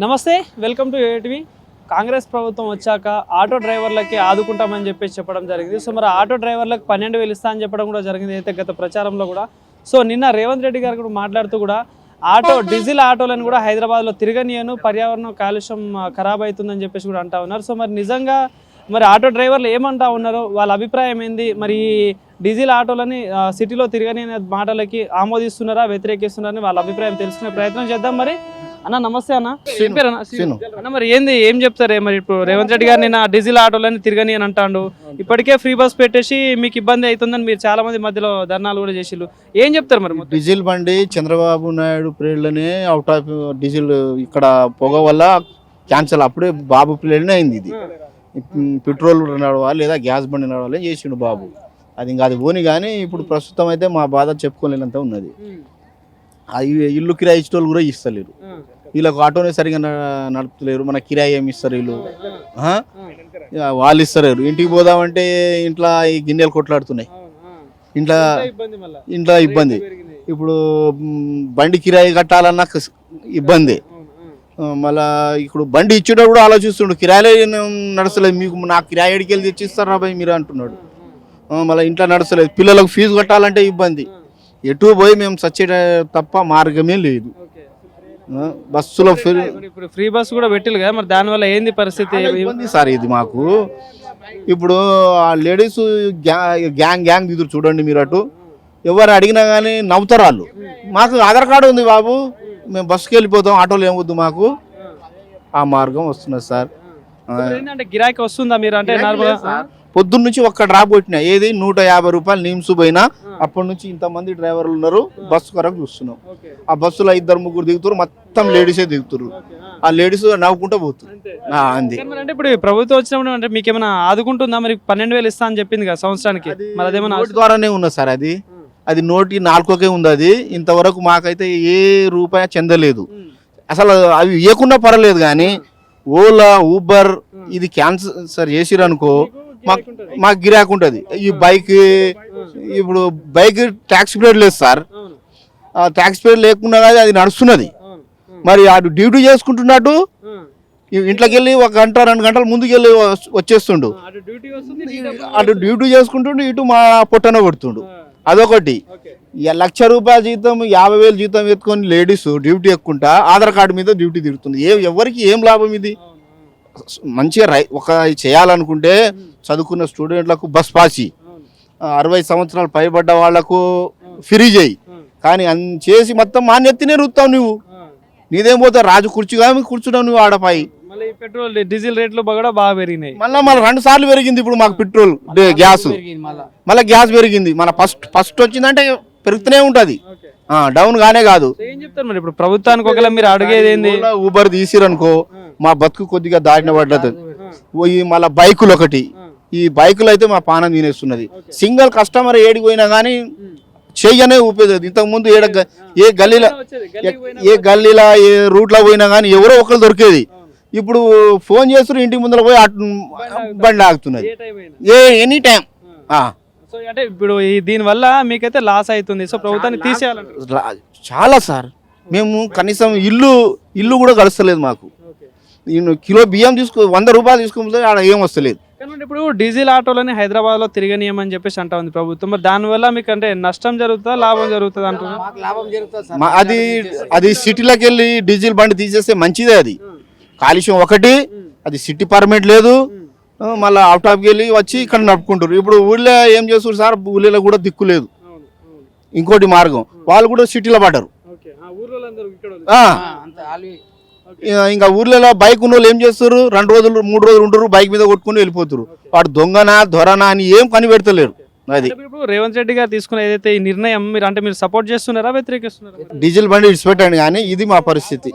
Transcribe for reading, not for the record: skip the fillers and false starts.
నమస్తే, welcome to ATV. Congress ప్రభుత్వం వచ్చాక ఆటో డ్రైవర్లకి ఆదుకుంటామని చెప్పడం జరిగింది. సో మరి ఆటో డ్రైవర్లకు 12,000 ఇస్తా అని చెప్పడం కూడా జరిగింది అయితే గత ప్రచారంలో కూడా. సో నిన్న రేవంత్ రెడ్డి గారు కూడా మాట్లాడుతూ కూడా డీజిల్ ఆటోలను కూడా హైదరాబాద్లో తిరగనియను, పర్యావరణం కాలుష్యం ఖరాబ్ అవుతుందని చెప్పేసి కూడా అంటా ఉన్నారు. సో మరి నిజంగా మరి ఆటో డ్రైవర్లు ఏమంటా ఉన్నారో, వాళ్ళ అభిప్రాయం ఏంది, మరి డీజిల్ ఆటోలని సిటీలో తిరగని మాటలకి ఆమోదిస్తున్నారా వ్యతిరేకిస్తున్నారని వాళ్ళ అభిప్రాయం తెలుసుకునే ప్రయత్నం చేద్దాం. మరి అన్న నమస్తే అన్న. అన్న మరి ఏం చెప్తారే, మరి ఇప్పుడు రేవంత్ రెడ్డి గారు నిన్న డీజిల్ ఆటోలని తిరగని అని అంటాడు, ఇప్పటికే ఫ్రీ బస్ పెట్టేసి మీకు ఇబ్బంది అవుతుందని మీరు చాలా మంది మధ్యలో ధర్నాలు కూడా చేసిళ్ళు, ఏం చెప్తారు మరి? డీజిల్ బండి చంద్రబాబు నాయుడు పీరియడ్లోనే అవుట్ ఆఫ్ డీజిల్ ఇక్కడ పొగ వల్ల క్యాన్సల్, అప్పుడే బాబు పీరియడ్నే అయింది. ఇది పెట్రోల్ నడవాలి లేదా గ్యాస్ బండి నడవాలి చేసిండు బాబు, అది ఇంకా అది పోని. కానీ ఇప్పుడు ప్రస్తుతం అయితే మా బాధ చెప్పుకోలేనంత ఉన్నది. ఇల్లు కిరాయి ఇచ్చేటోళ్ళు కూడా ఇస్తలేరు, వీళ్ళకు ఆటోనే సరిగా నడుపుతలేరు, మన కిరాయి ఏమి ఇస్తారు వీళ్ళు, వాళ్ళు ఇస్తలేరు. ఇంటికి పోదామంటే ఇంట్లో ఈ గిన్నెలు కొట్లాడుతున్నాయి, ఇంట్లో ఇబ్బంది. ఇప్పుడు బండి కిరాయి కట్టాలన్నా ఇబ్బంది. మళ్ళా ఇప్పుడు బండి ఇచ్చేటప్పుడు కూడా ఆలోచిస్తుండు, కిరాయిలే నడుస్తలేదు, మీకు నాకు కిరాయి ఎడికి వెళ్ళి తెచ్చిస్తారా భయ్ మీరు అంటున్నాడు. మళ్ళీ ఇంట్లో నడుస్తలేదు, పిల్లలకు ఫీజు కట్టాలంటే ఇబ్బంది. ఎటు పోయి మేము చచ్చే తప్ప మార్గమే లేదు. బస్సులో ఇప్పుడు ఫ్రీ బస్ కూడా పెట్టిల్లు కదా, మరి దానివల్ల ఏంది పరిస్థితి? ఇబ్బంది సార్ ఇది మాకు. ఇప్పుడు ఆ లేడీస్ గ్యాంగ్ దిగురు చూడండి మీరు, అటు ఎవరు అడిగినా కానీ నవ్వుతారు వాళ్ళు. మాకు ఆధార్ కార్డు ఉంది బాబు, మేము బస్సుకి వెళ్ళిపోతాం, ఆటోలు ఏమొద్దు మాకు. ఆ మార్గం వస్తున్నది సార్. ఏంటంటే గిరాకీ వస్తుందా మీరు అంటే? పొద్దున్న నుంచి ఒక్క డ్రాప్ కొట్టినా, ఏది 150 రూపాయలు నిమ్స్ పోయినా, అప్పటి నుంచి ఇంతమంది డ్రైవర్లు ఉన్నారు, బస్సు కొరకు చూస్తున్నాం. ఆ బస్సులో 2-3 దిగుతారు, మొత్తం లేడీసే దిగుతారు. ఆ లేడీస్ నవ్వుకుంటూ పోతారు అంతే. అంటే ఇప్పుడు ప్రభుత్వం వచ్చినప్పుడు అంటే మీకు ఏమైనా ఆదుకుంటుందా? మరి 12,000 ఇస్తా అని చెప్పింది కదా సంవత్సరానికి, మరి అదేమన్నా నోటి ద్వారానే ఉన్నది సార్. అది నోటి 4కే ఉంది. అది ఇంతవరకు మాకైతే ఏ రూపాయి చెందలేదు అసలు. అవి ఇవ్వకుండా పర్వాలేదు కానీ ఓలా ఊబర్ ఇది క్యాన్సర్ చేసిరనుకో మాకు గిరాకు ఉంటుంది. ఈ బైక్ ఇప్పుడు బైక్ ట్యాక్స్ పీరియడ్ లేదు సార్, ట్యాక్స్ పీరియడ్ లేకుండా కానీ అది నడుస్తున్నది. మరి అటు డ్యూటీ చేసుకుంటున్నట్టు ఇంట్లోకి వెళ్ళి 1 గంట 2 గంటల ముందుకు వెళ్ళి వచ్చేస్తుండు, అటు డ్యూటీ చేసుకుంటుండు, ఇటు మా పొట్టన కొడుతుండు. అదొకటి. 1,00,000 రూపాయల జీతం 50,000 జీతం ఎత్తుకొని లేడీస్ డ్యూటీ ఎక్కుంటా ఆధార్ కార్డు మీద డ్యూటీ తిరుగుతుంది. ఎవరికి ఏం లాభం ఇది? మంచిగా ఒక చేయాలనుకుంటే చదువుకున్న స్టూడెంట్లకు బస్ పాసి, 60 సంవత్సరాలు పైబడ్డ వాళ్లకు ఫ్రీ చేయి. కానీ చేసి మొత్తం మాన్యతనే రుత్తావు నువ్వు. నీదేం పోతా రాజు కూర్చుగా కూర్చున్నావు నువ్వు ఆడపై. పెట్రోల్ డీజిల్ రేట్లు కూడా బాగా పెరిగినాయి. మళ్ళీ 2 సార్లు పెరిగింది ఇప్పుడు మాకు పెట్రోల్ గ్యాస్. మళ్ళీ గ్యాస్ పెరిగింది. మన ఫస్ట్ వచ్చిందంటే పెరుగుతూనే ఉంటది, డౌన్ గానే కాదు. ఏం చెప్తారు మరి ఇప్పుడు ప్రభుత్వానికి? ఒకవేళ మీరు అడిగేది ఏంది? ఊబర్ తీసిరనుకో మా బతుకు కొద్దిగా దారిన పడ్డది. మళ్ళీ బైకులు ఒకటి, ఈ బైకులు అయితే మా పానం తినేస్తున్నది. సింగిల్ కస్టమర్ ఏడికి పోయినా కానీ చెయ్యనే ఊపేది. ఇంతకు ముందు ఏ గల్లీలా ఏ రూట్లో పోయినా కానీ ఎవరో ఒకరు దొరికేది. ఇప్పుడు ఫోన్ చేస్తున్నారు, ఇంటి ముందర పోయి బండి ఆగుతున్నది ఎనీ టైం. సో అంటే ఇప్పుడు దీని వల్ల మీకైతే లాస్ అవుతుంది. సో ప్రభుత్వాన్ని తీసేయాలంటారు చాలా సార్. మేము కనీసం ఇల్లు కూడా గడుస్తలేదు మాకు. కిలో బియ్యం 100 రూపాయలు తీసుకుంటే ఆడ ఏం వస్తలేదు. ఇప్పుడు డీజిల్ ఆటోలని హైదరాబాద్ లో తిరగనీయమని చెప్పేసి అంటా ఉంది ప్రభుత్వం. మరి దానివల్ల మీకు అంటే నష్టం జరుగుతుందా లాభం జరుగుతుంది అంటున్నారు? అది సిటీలోకి వెళ్ళి డీజిల్ బండి తీసేస్తే మంచిదే. అది కాలుష్యం ఒకటి, అది సిటీ పర్మిట్ లేదు. మళ్ళీ అవుట్ ఆఫ్కి వెళ్ళి వచ్చి ఇక్కడ నడుపుకుంటారు. ఇప్పుడు ఊళ్ళో ఏం చేస్తారు సార్, ఊళ్ళో కూడా దిక్కు లేదు. ఇంకోటి మార్గం, వాళ్ళు కూడా సిటీలో పడ్డారు. ఇంకా ఊర్లలో బైక్ ఉన్న వాళ్ళు ఏం చేస్తారు, 2 రోజులు 3 రోజులు ఉంటారు, బైక్ మీద కొట్టుకుని వెళ్ళిపోతారు. వాడు దొంగనా దొరనా అని ఏం కనిపెడతలేరు. అది ఇప్పుడు రేవంత్ రెడ్డి గారు తీసుకున్న ఏదైతే ఈ నిర్ణయం మీరు సపోర్ట్ చేస్తున్నారా వ్యతిరేకిస్తున్నారా? డీజిల్ బండి ఇడిచిపెట్టండి కానీ ఇది మా పరిస్థితి.